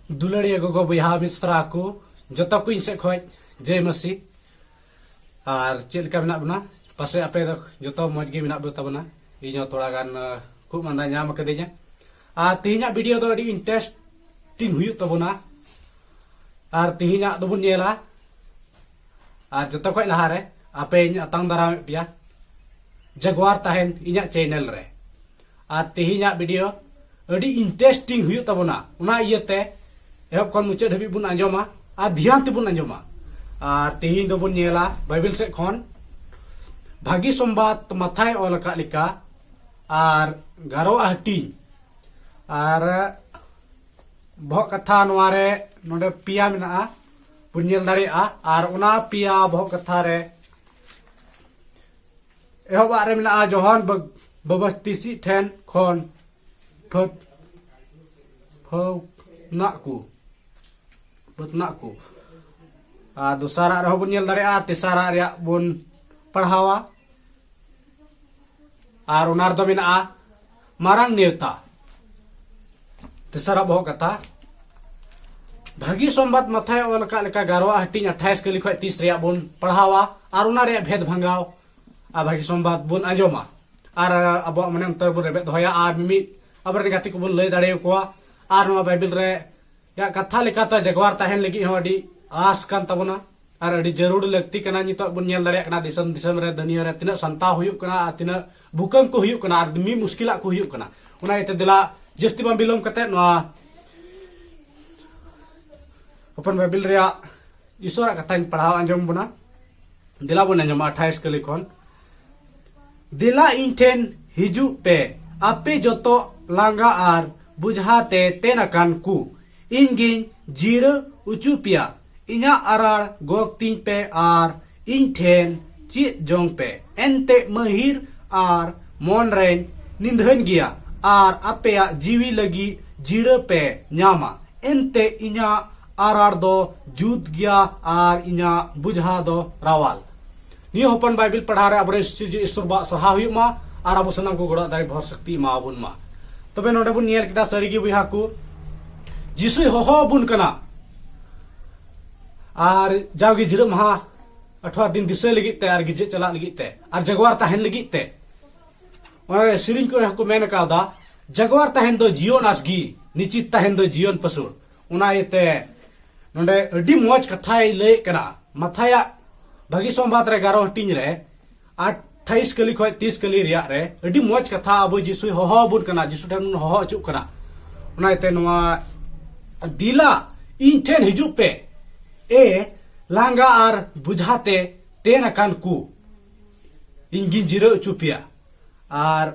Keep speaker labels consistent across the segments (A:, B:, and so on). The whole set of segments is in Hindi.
A: दुलड़िया गोगो बहा मिश्रा को जो को से खज जय मसी और चेलका मेना बना पासे आपे जो मज गे मेना बताबना इन थोड़ा गान खूब मंदा नाम कदेजा और तेहना वीडियो तो इंटरेस्टिंग हुई तबना और तेहना दोबन नेला और जो खज लहारे आपे अतंग दाराम पे जगवार तहन इन चैनल रे और तेहना वीडियो अड़ी इंटरेस्टिंग हुई तबना उना इयते एहब खन मुचाद हबी बुन आंजमा और ध्यान तेबुन आंजमा और तेहिन दोबुन नेला बाइबल से खन भागी संबाद माथाय ऑल का लिका और गारो हटिंग और बह कथा नोरे नोडे पिया मेना बुन नेल दाड़ेया और उना पिया बह कथा रे एहब रे मेना जोहन बबस्तिसी ठेन खन फत नाकू को दूसरा रह बुन दाड़ेया तेसारा रे बुन पढ़ावा और उनार दो मेना मारांग नेवता तेसारा बह कथा भागी संबाद माथाय ऑल का लेका गारवा हटिंग 28 कली खय 30 रे बुन पढ़ावा और उना रे भेद भंगाव आ भागी संबाद बुन आंजमा और अब मने अंतर बुन रेबे दोया आ मिमी अबर गाती को बुन लय दाड़े कोआ और नवा बाइबल रे या कथा लेकाता जगवार तहन लगी हो अडी आस कान तबना और अडी जरूर लगती कना नितो बुन नेल दाड़े कना दिसम दिसम रे दुनिया रे तिना संता हुयुक कना तिना भूकंप को हुयुक कना और मी मुश्किला को हुयुक कना उना इते दिला जस्ती बम बिलोम कते नवा अपन बाइबल रे ईश्वर कथा पढ़ाव आंजम बुना दिला बुन आंजम 28 कली खन दिला इंठेन हिजु पे आपे जोतो लांगा आर बुझाते तेनाकान कु इंगिन जीरो उचुपिया इना अरार गोक तीन पे आर इंठेन चित जोंग पे एंते महिर आर मोन रेन निंदहन गिया आर अपेया जीवी लगी जीरो पे न्यामा एंते इना अरार दो जुद गिया आर इना बुझा दो रावाल नियो हपन बाइबल पढ़ा रे अबरे ईश्वर बा सहा हुयुमा और अब सनम को गड़ा दाई भर शक्ति मा बुन मा तबे नोडे बुन नियर किता सरीगी बुहा को जिसु हो बुन कना और जावगी जिर महा 18 दिन दिसे लगी ते और गिजे चला लगी ते और जगवार तहन लगी ते और सिरिन को मेन कादा जगवार तहन दो जीवन आसगी निश्चित तहन दो जीवन पसुर उना येते नोडे अडी मोज कथाय लय कना माथाया भागी संबाद रे 11 हटिंग रे 28 कली खय 30 कली रिया रे अडी मोज कथा अब जिसु हो बुन कना जिसु ठन हो अचु कना उना येते नवा दिला इन ठेन हिजु पे ए लांगा आर बुझाते तेन अकान कु इंगिन जिरो चुपिया और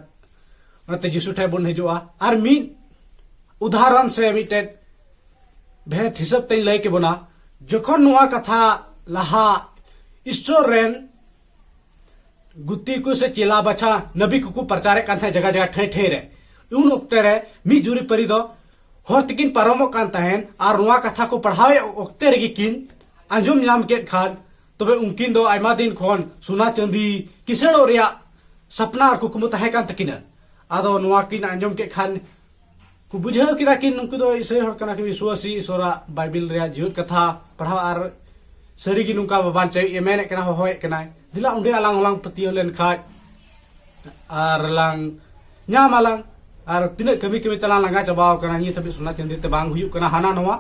A: उनते जिसु ठे बुन हिजुआ और मीन उदाहरण से मिटे भेद हिसाब ते लय के बना जखन नुआ कथा लहा ईश्वर रेन गुत्ती को से चेला बचा नबी को प्रचारे कान थे जगह जगह ठे ठे रे उन ओक्ते रे मी जुरी परी दो हर तिकिन पारमो कान तहन और नुआ कथा को पढ़ावे ओक्ते रेगी किन अंजुम नाम के खान तबे उनकिन दो आयमा दिन खन सोना चांदी किसड़ो रिया सपना और कुकुम तहे कान तकिन आदो नुआ किन अंजुम के खान को बुझाव किदा किन उनको दो इसे हर कना के विश्वासी ईश्वरा बाइबल रिया जीवन कथा पढ़ा और सरी की नुका बाबान चाहिए मेने कना होय कना दिला उंडे अलांग अलांग पतियो लेन खाज और लांग न्याम अलांग और तिना कमी कमी तला लंगा चबाव कना नि तबे सोना चंदी ते बांग हुयु कना हाना नवा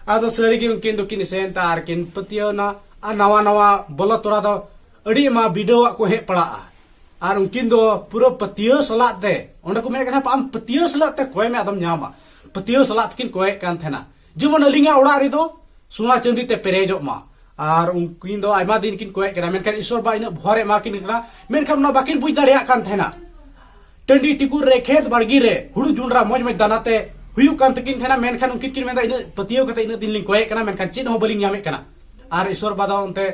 A: आदो सरी की उनकिन दो किन सेन तार किन पतियो ना आ नवा नवा बोला तोरा दो अड़ी मा वीडियो को हे पड़ा और उनकिन दो पूरा पतियो सलाते ओंडे को मेने कना पाम पतियो सलाते कोय में आदम न्यामा पतियो सलात किन कोय कान थेना जेमन अलिंगा ओड़ा रे दो सोना चंदी ते पेरेजो मा और उनकिन दो आयमा दिन किन कोय कना मेनखान ईश्वर बा इन भरे मा किन कना मेनखान ना बाकिन बुझ दाड़िया कान थेना टंडी टिकुर रे खेत बाड़गी रे हुड़ु जुंडरा मज मज दानाते हुयु कान तकिन थेना मेनखान उनकिन किन मेंदा इन पतियो कते इन दिन लिंग कोय कना मेनखान चिन हो बलिंग यामे कना और ईश्वर बादा उनते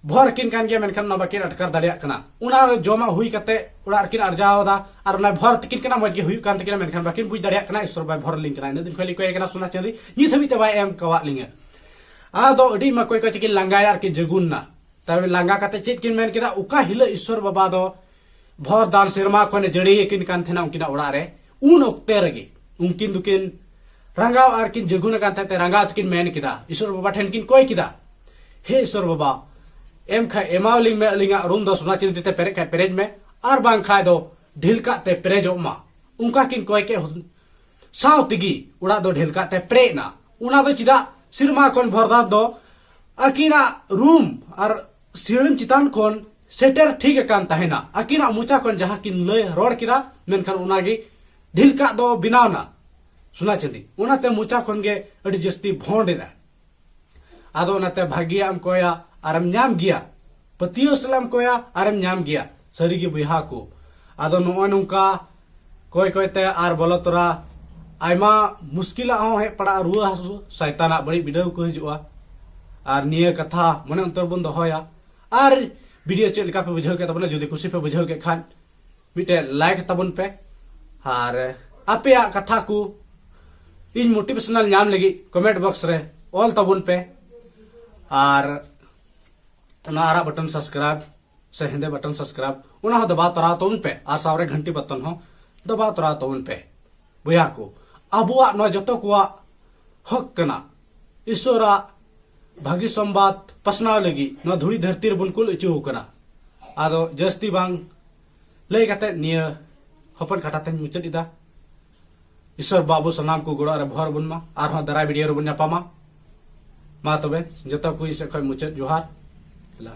A: भर किन कान गया मेनखान ना बाकिन अटकर दाड़िया कना उना जमा हुई कते उड़ा किन अर्जावदा और ना भर तकिन कना मज के हुयु कान तकिन मेनखान बाकिन बुझ दाड़िया कना ईश्वर बा भर लिंग कना इन दिन खली कोय कना सोना चांदी नि थबी ते बाय एम कवा लिंग आदो अडी मा कोय कोय चिकिन लांगा यार कि जगुन ना तबे लांगा कते चित किन मेन केदा उका हिला ईश्वर बाबा दो भर दान सिरमा खने जड़ी किन कान थेना उनकिना उड़ा रे उन ओक्ते रगे उनकिन दुकिन रंगाव आर किन जगुन कान ते रंगाव तकिन मेन किदा ईश्वर बाबा ठेन किन कोई किदा हे ईश्वर बाबा एम खा एमावलिंग में अलिंगा रूम दो सोना चिंती ते पेरेज खा पेरेज में आर बांग खाय दो ढिलका ते पेरेजो मा उनका किन कोई के साव तिगी उड़ा दो ढिलका ते प्रे ना उना दो चिदा सिरमा कोन भरदा दो अकिना रूम और सिरम चितान कोन सेटर ठीक कान तहेना अकिना मुचा कोन जहां किन लय रोड किदा मेनखान उनागी ढिलका दो बिनावना सुना चंदी उनाते मुचा कोन गे अडी जस्ती भोंडेदा आदो उनाते भागियाम कोया आरम न्याम गिया पतियो सलाम कोया आरम न्याम गिया सरीगी बुहा को आदो नो नुका कोई कोई ते आर बोलो तोरा आयमा मुश्किला हो हे पड़ा रुआ हसु शैताना बड़ी बिडव को हिजुआ आर निये कथा मने अंतर बन दोहया आर वीडियो चेक लेका पे बुझाव के तबने जदि खुशी पे बुझाव के खान मिटे लाइक तबन पे आर आपे कथा को इन मोटिवेशनल नाम लगी कमेंट बॉक्स रे ऑल तबन पे आर आरा बटन सब्सक्राइब से हिंदे बटन सब्सक्राइब उना दबा तरा तोन पे आर सावरे घंटी बटन हो दबा तरा तोन पे बुया को अबुआ न जतो को हक कना ईश्वरा भागी संवाद पसनाव लगी न धुड़ी धरती रे बुनकुल इचु कना आदो जस्ती बांग लय कते निया हपन खटाते मुचद इदा ईश्वर बाबू सनाम को गोड़ा रे भर बुनमा आर हो दरा वीडियो रे बुन पामा मा तबे जतो को इसे खय मुचद जोहार ला।